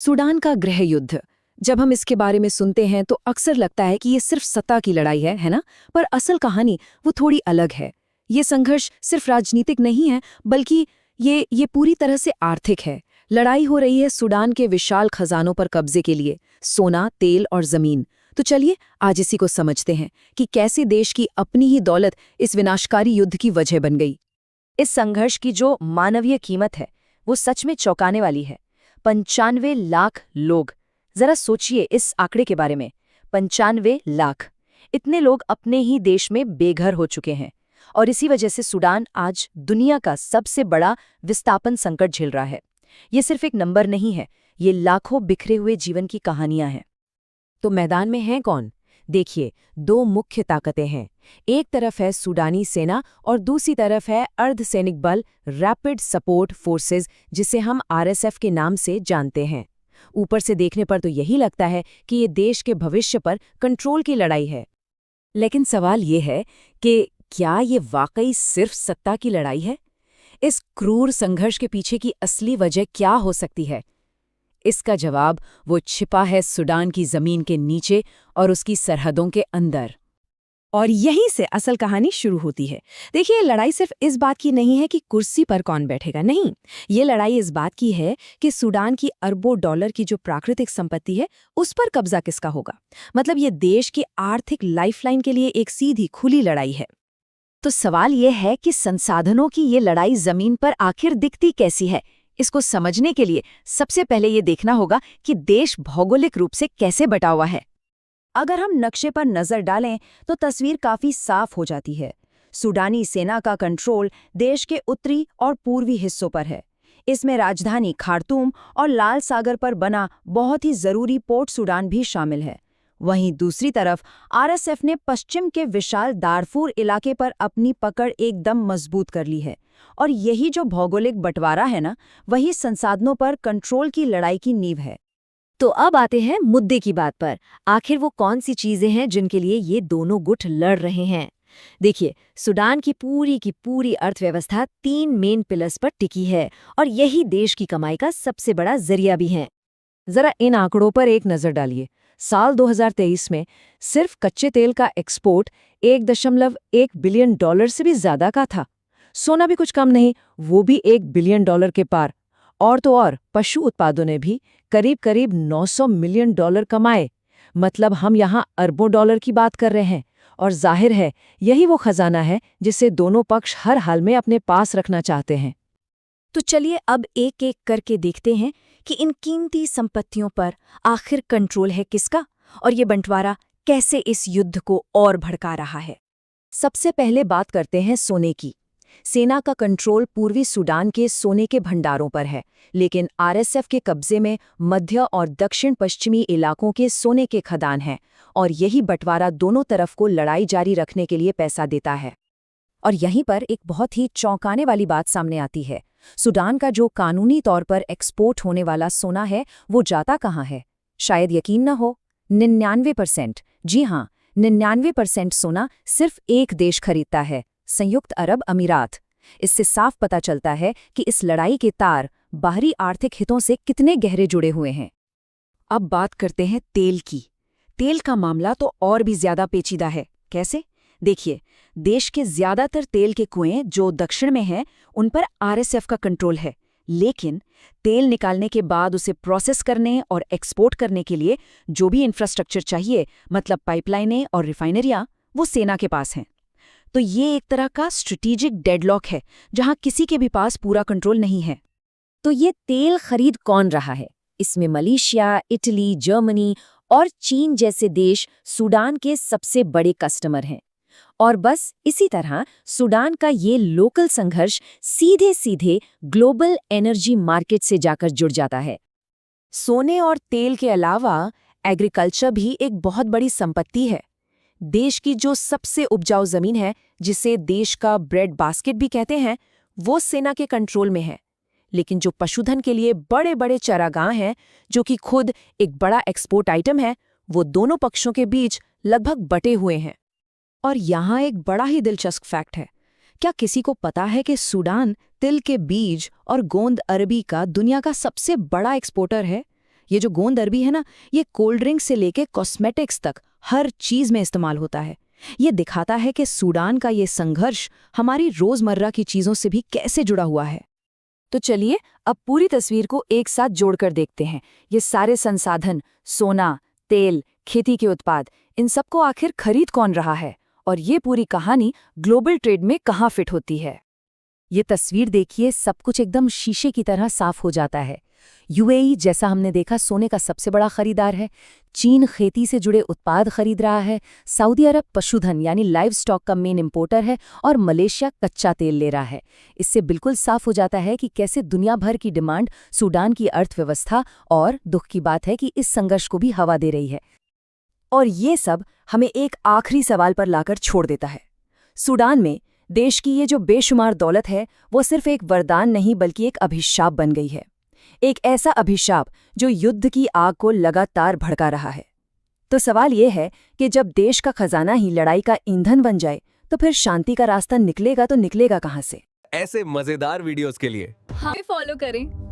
Sudan का गृह युद्ध। जब हम इसके बारे में सुनते हैं तो अक्सर लगता है कि ये सिर्फ सत्ता की लड़ाई है ना? पर असल कहानी वो थोड़ी अलग है। ये संघर्ष सिर्फ राजनीतिक नहीं है, बल्कि ये पूरी तरह से आर्थिक है। लड़ाई हो रही है सूडान के विशाल खजानों पर कब्जे के लिए, सोना, तेल और जमीन। तो चलिए आज इसी को समझते हैं कि कैसे देश की अपनी ही दौलत इस विनाशकारी युद्ध की वजह बन गई। इस संघर्ष की जो मानवीय कीमत है वो सच में चौंकाने वाली है। 95 लाख लोग, जरा सोचिए इस आंकड़े के बारे में। 95 लाख, इतने लोग अपने ही देश में बेघर हो चुके हैं और इसी वजह से सूडान आज दुनिया का सबसे बड़ा विस्थापन संकट झेल रहा है। ये सिर्फ एक नंबर नहीं है, ये लाखों बिखरे हुए जीवन की कहानियां हैं। तो मैदान में हैं कौन? देखिए, दो मुख्य ताकतें हैं। एक तरफ है सूडानी सेना और दूसरी तरफ है अर्धसैनिक बल रैपिड सपोर्ट फोर्सेस, जिसे हम आरएसएफ के नाम से जानते हैं। ऊपर से देखने पर तो यही लगता है कि ये देश के भविष्य पर कंट्रोल की लड़ाई है। लेकिन सवाल ये है कि क्या ये वाकई सिर्फ सत्ता की लड़ाई है? इस क्रूर संघर्ष के पीछे की असली वजह क्या हो सकती है? इसका जवाब वो छिपा है सूडान की जमीन के नीचे और उसकी सरहदों के अंदर। और यहीं से असल कहानी शुरू होती है। देखिए, लड़ाई सिर्फ इस बात की नहीं है कि कुर्सी पर कौन बैठेगा, नहीं। ये लड़ाई इस बात की है कि सूडान की अरबों डॉलर की जो प्राकृतिक संपत्ति है, उस पर कब्जा किसका होगा। मतलब ये देश की आर्थिक लाइफलाइन के लिए एक सीधी खुली लड़ाई है। तो सवाल ये है कि संसाधनों की ये लड़ाई जमीन पर आखिर दिखती कैसी है। इसको समझने के लिए सबसे पहले ये देखना होगा कि देश भौगोलिक रूप से कैसे बटा हुआ है। अगर हम नक्शे पर नजर डालें तो तस्वीर काफी साफ हो जाती है। सूडानी सेना का कंट्रोल देश के उत्तरी और पूर्वी हिस्सों पर है। इसमें राजधानी खार्तूम और लाल सागर पर बना बहुत ही जरूरी पोर्ट सूडान भी शामिल है। वहीं दूसरी तरफ आरएसएफ ने पश्चिम के विशाल दारफूर इलाके पर अपनी पकड़ एकदम मजबूत कर ली है। और यही जो भौगोलिक बंटवारा है ना, वही संसाधनों पर कंट्रोल की लड़ाई की नींव है। तो अब आते हैं मुद्दे की बात पर। आखिर वो कौन सी चीजें हैं जिनके लिए ये दोनों गुट लड़ रहे हैं? देखिए, सूडान की पूरी अर्थव्यवस्था 3 मेन पिलर्स पर टिकी है और यही देश की कमाई का सबसे बड़ा जरिया भी है। जरा इन आंकड़ों पर एक नजर डालिए। साल 2023 में सिर्फ कच्चे तेल का एक्सपोर्ट 1.1 बिलियन डॉलर से भी ज्यादा का था। सोना भी कुछ कम नहीं, वो भी 1 बिलियन डॉलर के पार। और तो और पशु उत्पादों ने भी करीब 900 मिलियन डॉलर कमाए। मतलब हम यहाँ अरबों डॉलर की बात कर रहे हैं। और जाहिर है यही वो खजाना है जिसे दोनों पक्ष हर हाल में अपने पास रखना चाहते हैं। तो चलिए अब एक एक करके देखते हैं कि इन कीमती संपत्तियों पर आखिर कंट्रोल है किसका और ये बंटवारा कैसे इस युद्ध को और भड़का रहा है। सबसे पहले बात करते हैं सोने की। सेना का कंट्रोल पूर्वी सूडान के सोने के भंडारों पर है, लेकिन आरएसएफ के कब्जे में मध्य और दक्षिण पश्चिमी इलाकों के सोने के खदान हैं और यही बंटवारा दोनों तरफ को लड़ाई जारी रखने के लिए पैसा देता है। और यहीं पर एक बहुत ही चौंकाने वाली बात सामने आती है। सूडान का जो कानूनी तौर पर एक्सपोर्ट होने वाला सोना है, वो जाता कहाँ है? शायद यकीन न हो, 99%। जी हाँ, 99% सोना सिर्फ एक देश खरीदता है, संयुक्त अरब अमीरात। इससे साफ पता चलता है कि इस लड़ाई के तार बाहरी आर्थिक हितों से कितने गहरे जुड़े हुए हैं। अब बात करते हैं तेल की। तेल का मामला तो और भी ज्यादा पेचीदा है। कैसे? देखिए, देश के ज्यादातर तेल के कुएं जो दक्षिण में हैं, उन पर आरएसएफ का कंट्रोल है। लेकिन तेल निकालने के बाद उसे प्रोसेस करने और एक्सपोर्ट करने के लिए जो भी इंफ्रास्ट्रक्चर चाहिए, मतलब पाइपलाइनें और रिफाइनरियां, वो सेना के पास हैं। तो ये एक तरह का स्ट्रेटेजिक डेडलॉक है, जहां किसी के भी पास पूरा कंट्रोल नहीं है। तो ये तेल खरीद कौन रहा है? इसमें मलेशिया, इटली, जर्मनी और चीन जैसे देश सूडान के सबसे बड़े कस्टमर हैं। और बस इसी तरह सूडान का ये लोकल संघर्ष सीधे ग्लोबल एनर्जी मार्केट से जाकर जुड़ जाता है। सोने और तेल के अलावा एग्रीकल्चर भी एक बहुत बड़ी संपत्ति है। देश की जो सबसे उपजाऊ जमीन है, जिसे देश का ब्रेड बास्केट भी कहते हैं, वो सेना के कंट्रोल में है। लेकिन जो पशुधन के लिए बड़े बड़े चारागाह हैं, जो कि खुद एक बड़ा एक्सपोर्ट आइटम है, वो दोनों पक्षों के बीच लगभग बटे हुए हैं। और यहाँ एक बड़ा ही दिलचस्प फैक्ट है। क्या किसी को पता है कि सूडान तिल के बीज और गोंद अरबी का दुनिया का सबसे बड़ा एक्सपोर्टर है? ये जो गोंद अरबी है ना, ये कोल्ड ड्रिंक से लेके कॉस्मेटिक्स तक हर चीज में इस्तेमाल होता है। ये दिखाता है कि सूडान का ये संघर्ष हमारी रोजमर्रा की चीजों से भी कैसे जुड़ा हुआ है। तो चलिए अब पूरी तस्वीर को एक साथ जोड़कर देखते हैं। ये सारे संसाधन, सोना, तेल, खेती के उत्पाद, इन सबको आखिर खरीद कौन रहा है, और ये पूरी कहानी ग्लोबल ट्रेड में कहाँ फिट होती है। ये तस्वीर देखिए, सब कुछ एकदम शीशे की तरह साफ हो जाता है। यूएई, जैसा हमने देखा, सोने का सबसे बड़ा खरीदार है। चीन खेती से जुड़े उत्पाद खरीद रहा है। सऊदी अरब पशुधन यानी लाइव स्टॉक का मेन इंपोर्टर है, और मलेशिया कच्चा तेल ले रहा है। इससे बिल्कुल साफ हो जाता है कि कैसे दुनिया भर की डिमांड सूडान की अर्थव्यवस्था, और दुख की बात है कि इस संघर्ष को भी हवा दे रही है। और ये सब हमें एक आखिरी सवाल पर लाकर छोड़ देता है। सूडान में देश की ये जो बेशुमार दौलत है, वो सिर्फ एक वरदान नहीं बल्कि एक अभिशाप बन गई है। एक ऐसा अभिशाप जो युद्ध की आग को लगातार भड़का रहा है। तो सवाल ये है कि जब देश का खजाना ही लड़ाई का ईंधन बन जाए, तो फिर शांति का रास्ता निकलेगा तो निकलेगा कहाँ से? ऐसे मजेदार वीडियोस के लिए हमें फॉलो करें